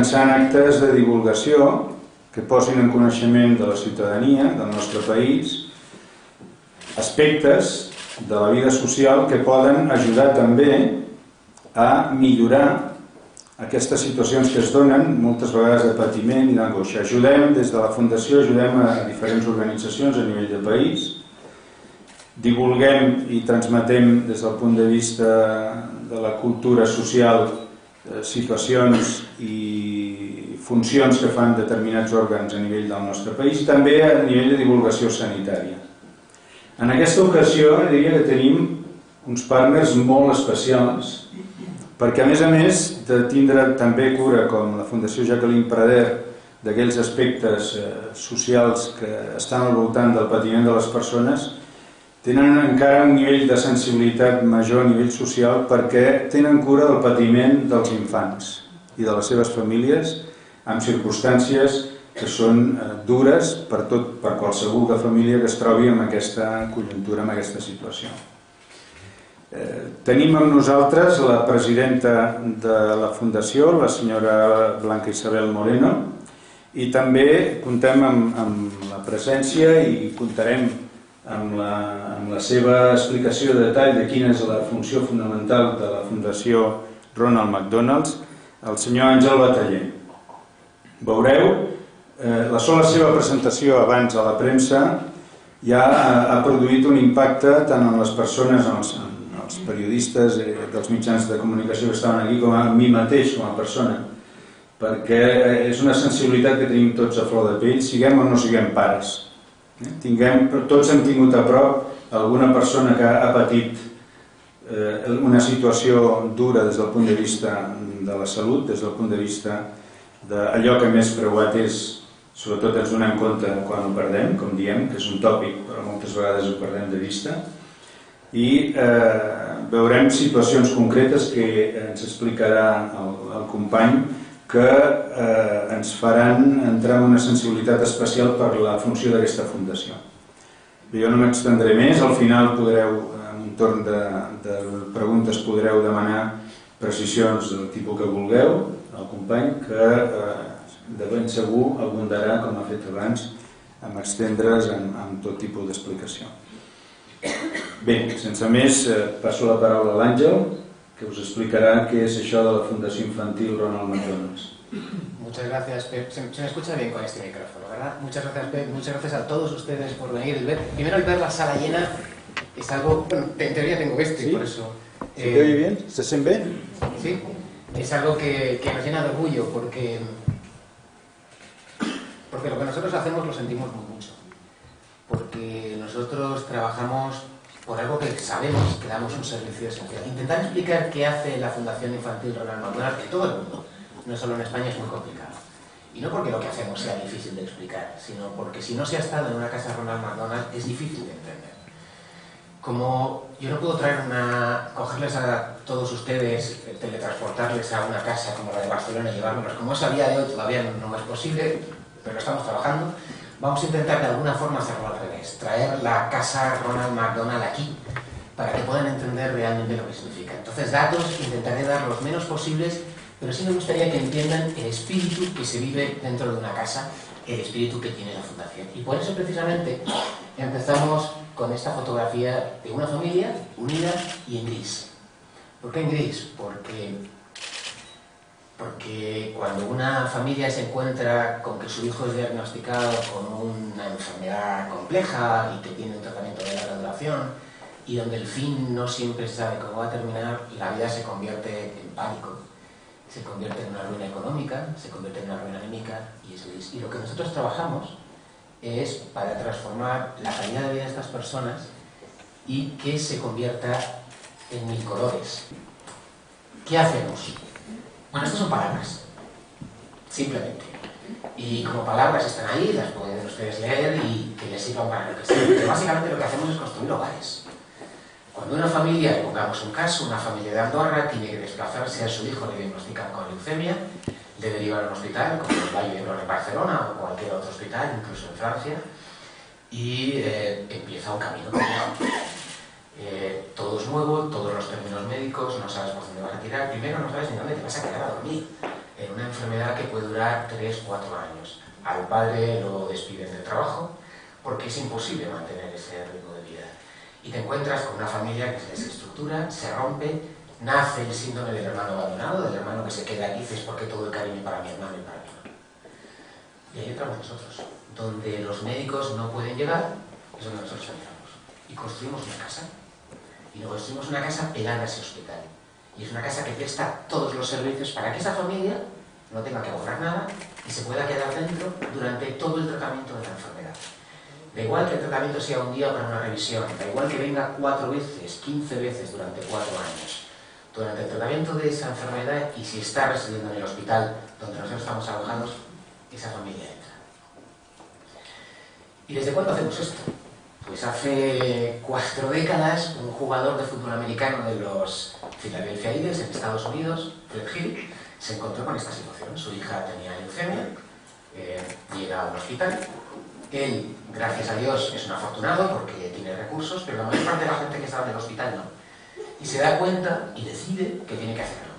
mitjançant actes de divulgació que posin en coneixement de la ciutadania del nostre país aspectes de la vida social que poden ajudar també a millorar aquestes situacions que es donen moltes vegades de patiment i d'angoixa. Ajudem des de la Fundació, ajudem a diferents organitzacions a nivell de país, divulguem i transmetem des del punt de vista de la cultura social situacions i funcions que fan determinats òrgans a nivell del nostre país i també a nivell de divulgació sanitària. En aquesta ocasió diria que tenim uns partners molt especials perquè a més de tindre també cura com la Fundació Jacqueline Prader d'aquells aspectes socials que estan al voltant del patiment de les persones, tenen encara un nivell de sensibilitat major a nivell social perquè tenen cura del patiment dels infants i de les seves famílies en circumstàncies que són dures per qualsevol família que es trobi en aquesta conjuntura, en aquesta situació. Tenim amb nosaltres la presidenta de la Fundació, la senyora Blanca Isabel Moreno, i també comptem amb la presència i comptarem amb la seva explicació de detall de quina és la funció fonamental de la Fundació Ronald McDonald, el senyor Àngel Bataller. Veureu, la sola seva presentació abans a la premsa ja ha produït un impacte tant en les persones, els periodistes dels mitjans de comunicació que estaven aquí, com a mi mateix, com a persona, perquè és una sensibilitat que tenim tots a flor de pell, siguem o no siguem pares. Tots hem tingut a prop alguna persona que ha patit una situació dura des del punt de vista de la salut, des del punt de vista d'allò que més preuat és, sobretot ens donem compte quan ho perdem, com diem, que és un tòpic, però moltes vegades ho perdem de vista, i veurem situacions concretes que ens explicarà el company que ens faran entrar en una sensibilitat especial per la funció d'aquesta fundació. Jo no m'extendré més, al final podreu, en un torn de preguntes, podreu demanar precisions del tipus que vulgueu al company, que de ben segur abundarà, com ha fet abans, en extendre's amb tot tipus d'explicació. Bé, sense més, passo la paraula a l'Àngel, que os explicará qué es eso de la Fundación Infantil Ronald McDonald. Muchas gracias, Pep. Se me escucha bien con este micrófono, ¿verdad? Muchas gracias, Pep. Muchas gracias a todos ustedes por venir. Primero, el ver la sala llena es algo... Bueno, en teoría tengo esto y por eso... ¿Se te oye bien? ¿Se siente bien? Sí, es algo que nos llena de orgullo porque lo que nosotros hacemos lo sentimos muy mucho. Porque nosotros trabajamos por algo que sabemos que damos un servicio esencial. Intentar explicar qué hace la Fundación Infantil Ronald McDonald en todo el mundo, no solo en España, es muy complicado. Y no porque lo que hacemos sea difícil de explicar, sino porque si no se ha estado en una casa Ronald McDonald es difícil de entender. Como yo no puedo cogerles a todos ustedes, teletransportarles a una casa como la de Barcelona y llevármelos, como es a día de hoy todavía no es posible, pero estamos trabajando. Vamos a intentar de alguna forma hacerlo al revés, traer la casa Ronald McDonald aquí, para que puedan entender realmente lo que significa. Entonces, datos intentaré dar los menos posibles, pero sí me gustaría que entiendan el espíritu que se vive dentro de una casa, el espíritu que tiene la Fundación. Y por eso, precisamente, empezamos con esta fotografía de una familia unida y en gris. ¿Por qué en gris? Porque cuando una familia se encuentra con que su hijo es diagnosticado con una enfermedad compleja y que tiene un tratamiento de larga duración y donde el fin no siempre se sabe cómo va a terminar, la vida se convierte en pánico, se convierte en una ruina económica, se convierte en una ruina anímica y es gris. Y lo que nosotros trabajamos es para transformar la calidad de vida de estas personas y que se convierta en mil colores. ¿Qué hacemos? Bueno, estas son palabras, simplemente. Y como palabras están ahí, las pueden ustedes leer y que les sirvan para lo que sea. Pero básicamente lo que hacemos es construir hogares. Cuando una familia, pongamos un caso, una familia de Andorra, tiene que desplazarse a su hijo, le diagnostican con leucemia, le derivan a un hospital, como el Valle de Barcelona o cualquier otro hospital, incluso en Francia, y empieza un camino complicado. Todo es nuevo, todos los términos médicos, no sabes por dónde vas a tirar. Primero no sabes ni dónde te vas a quedar a dormir. en una enfermedad que puede durar 3 o 4 años. Al padre lo despiden del trabajo porque es imposible mantener ese ritmo de vida. Y te encuentras con una familia que se desestructura, se rompe, nace el síndrome del hermano abandonado, del hermano que se queda aquí, dices, ¿por qué todo el cariño para mi hermano y para mi hermano? Y ahí entramos nosotros, donde los médicos no pueden llegar, es donde nosotros entramos. Y construimos una casa. Y luego construimos una casa pegada a ese hospital. Y es una casa que presta todos los servicios para que esa familia no tenga que abonar nada y se pueda quedar dentro durante todo el tratamiento de la enfermedad. Da igual que el tratamiento sea un día para una revisión, da igual que venga 4 veces, 15 veces durante 4 años. Durante el tratamiento de esa enfermedad, y si está residiendo en el hospital donde nosotros estamos alojados, esa familia entra. ¿Y desde cuándo hacemos esto? Pues hace 4 décadas, un jugador de fútbol americano de los Philadelphia Eagles en Estados Unidos, Fred Hill, se encontró con esta situación. Su hija tenía leucemia, llega a un hospital. Él, gracias a Dios, es un afortunado porque tiene recursos, pero la mayor parte de la gente que estaba en el hospital no. Y se da cuenta y decide que tiene que hacer algo.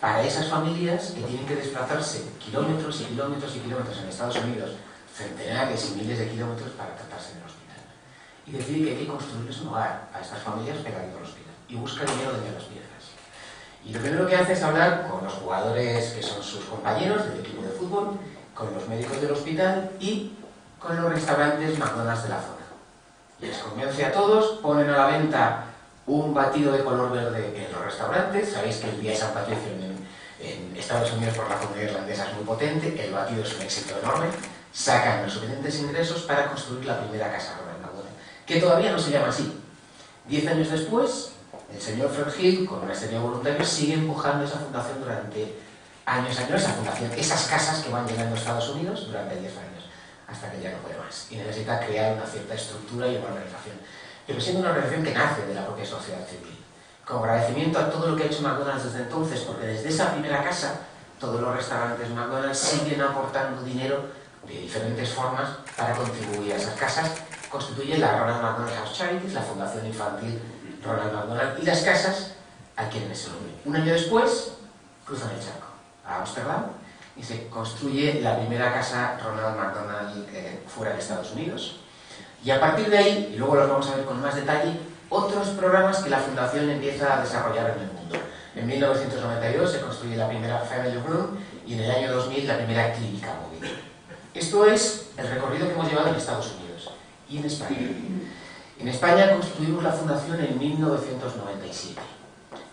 Para esas familias que tienen que desplazarse kilómetros y kilómetros y kilómetros en Estados Unidos, centenares y miles de kilómetros para tratarse en el hospital. Y decide que hay que construirles un hogar a estas familias pegadito al hospital. Y busca dinero de las piezas. Y lo primero que hace es hablar con los jugadores que son sus compañeros del equipo de fútbol, con los médicos del hospital y con los restaurantes McDonald's de la zona. Y les convence a todos, ponen a la venta un batido de color verde en los restaurantes. Sabéis que el Día de San Patricio en Estados Unidos por la comunidad irlandesa es muy potente, el batido es un éxito enorme, sacan los suficientes ingresos para construir la primera casa Ronald McDonald, que todavía no se llama así. 10 años después, el señor Fred Hill, con una serie de voluntarios, sigue empujando esa fundación durante años, esa fundación, esas casas que van llegando a Estados Unidos durante 10 años, hasta que ya no puede más y necesita crear una cierta estructura y una organización, pero siendo una organización que nace de la propia sociedad civil, como agradecimiento a todo lo que ha hecho McDonald's desde entonces, porque desde esa primera casa todos los restaurantes McDonald's siguen aportando dinero de diferentes formas para contribuir a esas casas. Constituyen la Ronald McDonald House Charities, la fundación infantil Ronald McDonald, y las casas adquieren ese nombre. Un año después cruzan el charco a Ámsterdam y se construye la primera casa Ronald McDonald fuera de Estados Unidos. Y a partir de ahí, y luego lo vamos a ver con más detalle, otros programas que la fundación empieza a desarrollar en el mundo. En 1992 se construye la primera Family Room y en el año 2000 la primera clínica móvil. Esto es el recorrido que hemos llevado en Estados Unidos y en España. En España constituimos la fundación en 1997.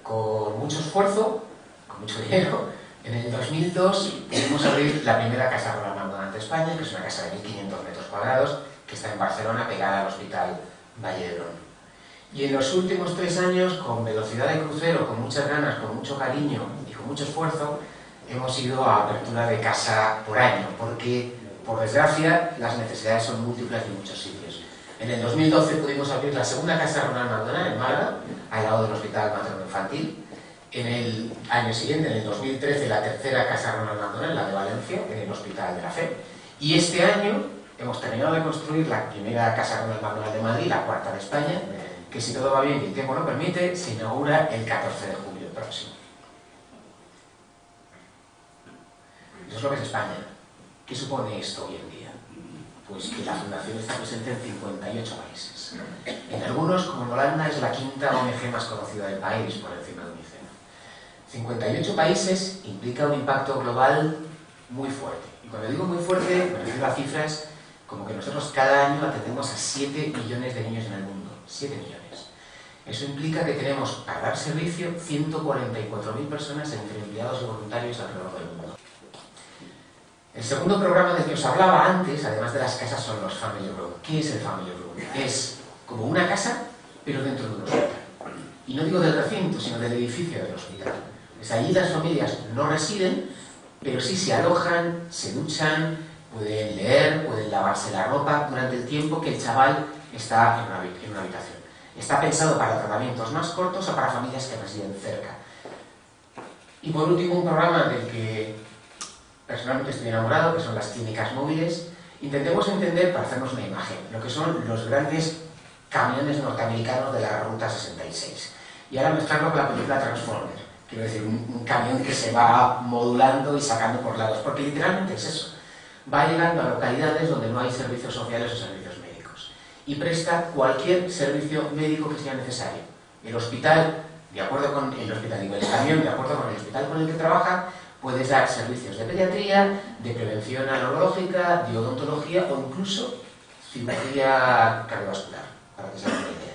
Con mucho esfuerzo, con mucho dinero, en el 2002 pudimos abrir la primera casa Ronald McDonald de España, que es una casa de 1.500 metros cuadrados, que está en Barcelona, pegada al Hospital Valle d'Hebron. Y en los últimos 3 años, con velocidad de crucero, con muchas ganas, con mucho cariño y con mucho esfuerzo, hemos ido a apertura de casa por año, porque, por desgracia, las necesidades son múltiples en muchos sitios. En el 2012 pudimos abrir la segunda casa Ronald McDonald en Málaga, al lado del Hospital Materno Infantil. En el año siguiente, en el 2013, la tercera casa Ronald McDonald, la de Valencia, en el Hospital de la Fe. Y este año hemos terminado de construir la primera casa Ronald McDonald de Madrid, la cuarta de España, que si todo va bien y el tiempo lo permite, se inaugura el 14 de julio próximo. Eso es lo que es España. ¿Qué supone esto hoy en día? Pues que la fundación está presente en 58 países. En algunos, como en Holanda, es la quinta ONG más conocida del país, por encima de UNICEF. 58 países implica un impacto global muy fuerte. Y cuando digo muy fuerte, me refiero a cifras como que nosotros cada año atendemos a 7 millones de niños en el mundo. 7 millones. Eso implica que tenemos, para dar servicio, 144.000 personas entre empleados y voluntarios alrededor del mundo. El segundo programa del que os hablaba antes, además de las casas, son los Family Room. ¿Qué es el Family Room? Es como una casa, pero dentro de un hospital. Y no digo del recinto, sino del edificio del hospital. Pues allí las familias no residen, pero sí se alojan, se duchan, pueden leer, pueden lavarse la ropa durante el tiempo que el chaval está en una habitación. Está pensado para tratamientos más cortos o para familias que residen cerca. Y por último, un programa del que personalmente estoy enamorado, que son las clínicas móviles. Intentemos entender, para hacernos una imagen, lo que son los grandes camiones norteamericanos de la Ruta 66. Y ahora mezclarlo con la película Transformers, quiero decir, un camión que se va modulando y sacando por lados, porque literalmente es eso. Va llegando a localidades donde no hay servicios sociales o servicios médicos y presta cualquier servicio médico que sea necesario. El hospital, de acuerdo con el hospital, digo, el camión, de acuerdo con el hospital con el que trabaja, puede dar servicios de pediatría, de prevención neurológica, de odontología o incluso cirugía cardiovascular, para que se hagan una idea.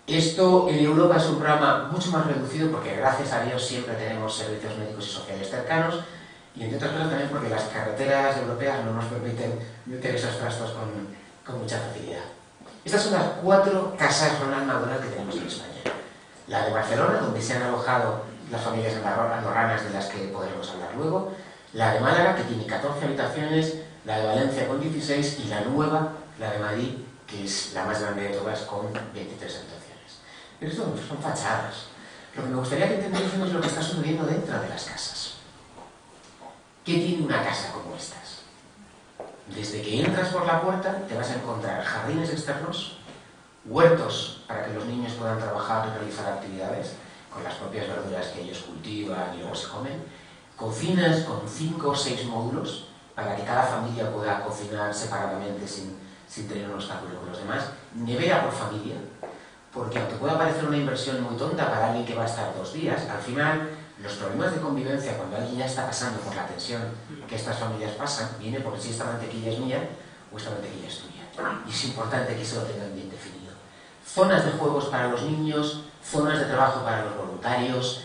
Esto en Europa es un programa mucho más reducido porque gracias a Dios siempre tenemos servicios médicos y sociales cercanos y entre otras cosas también porque las carreteras europeas no nos permiten meter esos trastos con mucha facilidad. Estas son las 4 casas Ronald McDonald que tenemos en España. La de Barcelona, donde se han alojado las familias andorranas de las que podremos hablar luego, la de Málaga, que tiene 14 habitaciones, la de Valencia con 16 y la nueva, la de Madrid, que es la más grande de todas, con 23 habitaciones. Pero esto son fachadas. Lo que me gustaría que entendiésemos es lo que está sucediendo dentro de las casas. ¿Qué tiene una casa como estas? Desde que entras por la puerta te vas a encontrar jardines externos, huertos para que los niños puedan trabajar y realizar actividades con las propias verduras que ellos cultivan y luego se comen, cocinas con 5 o 6 módulos para que cada familia pueda cocinar separadamente sin tener un obstáculo con los demás, nevera por familia, porque aunque pueda parecer una inversión muy tonta para alguien que va a estar 2 días, al final los problemas de convivencia cuando alguien ya está pasando por la tensión que estas familias pasan, viene porque si esta mantequilla es mía o esta mantequilla es tuya. Y es importante que eso lo tengan bien definido. Zonas de juegos para los niños, zonas de trabajo para los voluntarios,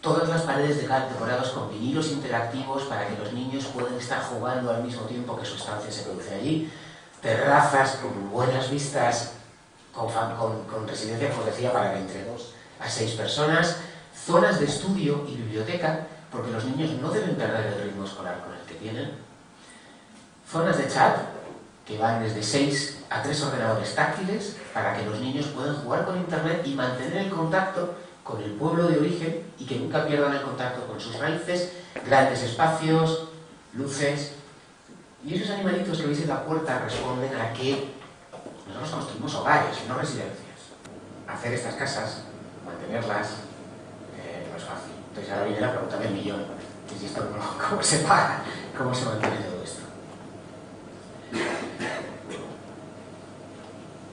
todas las paredes decoradas con vinilos interactivos para que los niños puedan estar jugando al mismo tiempo que su estancia se produce allí, terrazas con buenas vistas, con residencia, como decía, para que entre 2 a 6 personas, zonas de estudio y biblioteca, porque los niños no deben perder el ritmo escolar con el que tienen, zonas de chat, que van desde 6 a 3 ordenadores táctiles, para que los niños puedan jugar con internet y mantener el contacto con el pueblo de origen y que nunca pierdan el contacto con sus raíces, grandes espacios, luces. Y esos animalitos que veis en la puerta responden a que nosotros construimos hogares, no residencias. Hacer estas casas, mantenerlas, no es fácil. Entonces ahora viene la pregunta del millón, que si esto ¿cómo se paga? ¿Cómo se mantiene todo esto?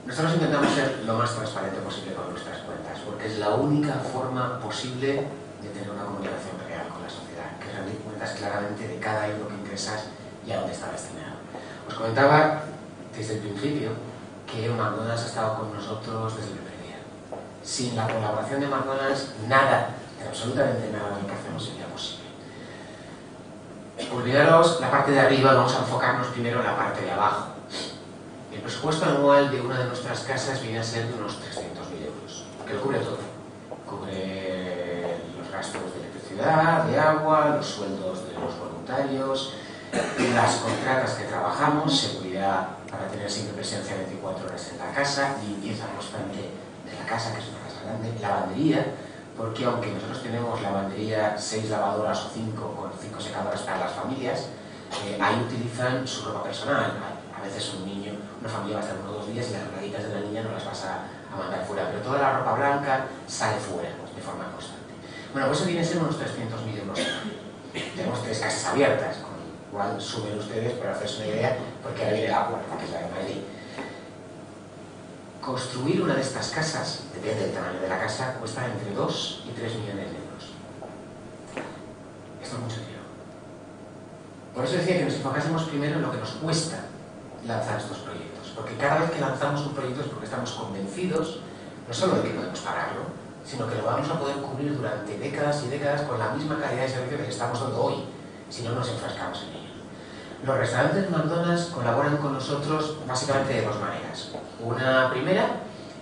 Nosotros intentamos ser lo más transparente posible con nuestras cuentas, porque es la única forma posible de tener una comunicación real con la sociedad, que rendir cuentas claramente de cada euro que ingresas y a dónde está destinado. Os comentaba desde el principio que McDonald's ha estado con nosotros desde el primer día. Sin la colaboración de McDonald's, nada, absolutamente nada de lo que hacemos sería posible. Olvidaros la parte de arriba, vamos a enfocarnos primero en la parte de abajo. El presupuesto anual de una de nuestras casas viene a ser de unos 300.000 euros, que lo cubre todo. Cubre los gastos de electricidad, de agua, los sueldos de los voluntarios, las contratas que trabajamos, seguridad para tener siempre presencia 24 horas en la casa, limpieza constante de la casa, que es una casa grande, lavandería, porque aunque nosotros tenemos lavandería 6 lavadoras o 5 con 5 secadoras para las familias, ahí utilizan su ropa personal. A veces un niño, una familia va a estar 1 o 2 días y las braguitas de la niña no las vas a mandar fuera, pero toda la ropa blanca sale fuera de forma constante. Bueno, pues eso viene a ser unos 300.000 euros. Tenemos 3 casas abiertas, con lo cual sumen ustedes para hacerse una idea, porque ahora viene la cuarta, que es la de Madrid. Construir una de estas casas, depende del tamaño de la casa, cuesta entre 2 y 3 millones de euros. Esto es mucho dinero. Por eso decía que nos enfocásemos primero en lo que nos cuesta lanzar estos proyectos, porque cada vez que lanzamos un proyecto es porque estamos convencidos no solo de que podemos pagarlo, sino que lo vamos a poder cubrir durante décadas y décadas con la misma calidad de servicio que estamos dando hoy, si no nos enfrascamos en ello. Los restaurantes McDonald's colaboran con nosotros básicamente de 2 maneras. Una primera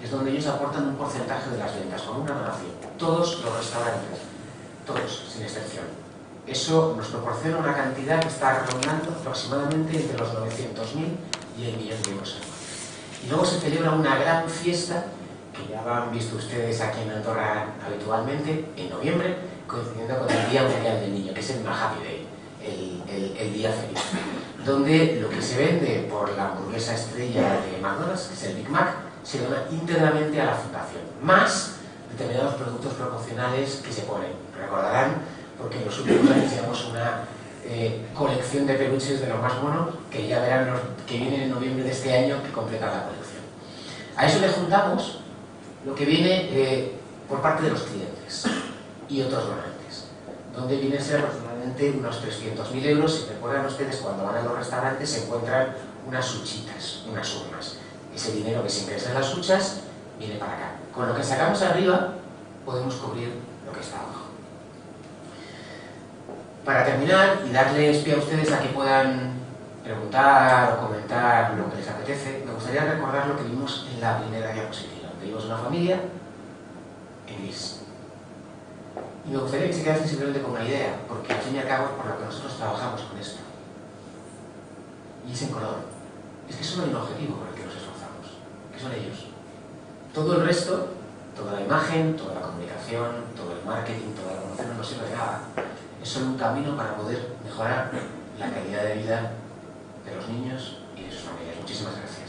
es donde ellos aportan un porcentaje de las ventas, con una donación. Todos los restaurantes, todos, sin excepción. Eso nos proporciona una cantidad que está rondando aproximadamente entre los 900.000 y el millón de euros anuales. Y luego se celebra una gran fiesta, que ya lo han visto ustedes aquí en Andorra habitualmente, en noviembre, coincidiendo con el Día Mundial del Niño, que es el Happy Day, el día feliz, donde lo que se vende por la hamburguesa estrella de McDonald's, que es el Big Mac, se dona íntegramente a la fundación, más determinados productos promocionales que se ponen. Recordarán, porque en los últimos años hicimos una colección de peluches de los más monos, que ya verán que vienen en noviembre de este año, que completan la colección. A eso le juntamos lo que viene por parte de los clientes y otros donantes, donde viene a ser aproximadamente unos 300.000 euros. Si recuerdan ustedes, cuando van a los restaurantes se encuentran unas huchitas, unas urnas. Ese dinero que se ingresa en las huchas viene para acá. Con lo que sacamos arriba podemos cubrir lo que está abajo. Para terminar y darles pie a ustedes a que puedan preguntar o comentar lo que les apetece, me gustaría recordar lo que vimos en la primera diapositiva. Vimos una familia en gris. Y me gustaría que se quedasen simplemente con una idea, porque al fin y al cabo es por lo que nosotros trabajamos con esto. Y es en color. Es que solo hay un objetivo por el que nos esforzamos, que son ellos. Todo el resto, toda la imagen, toda la comunicación, todo el marketing, toda la promoción no sirve de nada. Es solo un camino para poder mejorar la calidad de vida de los niños y de sus familias. Muchísimas gracias.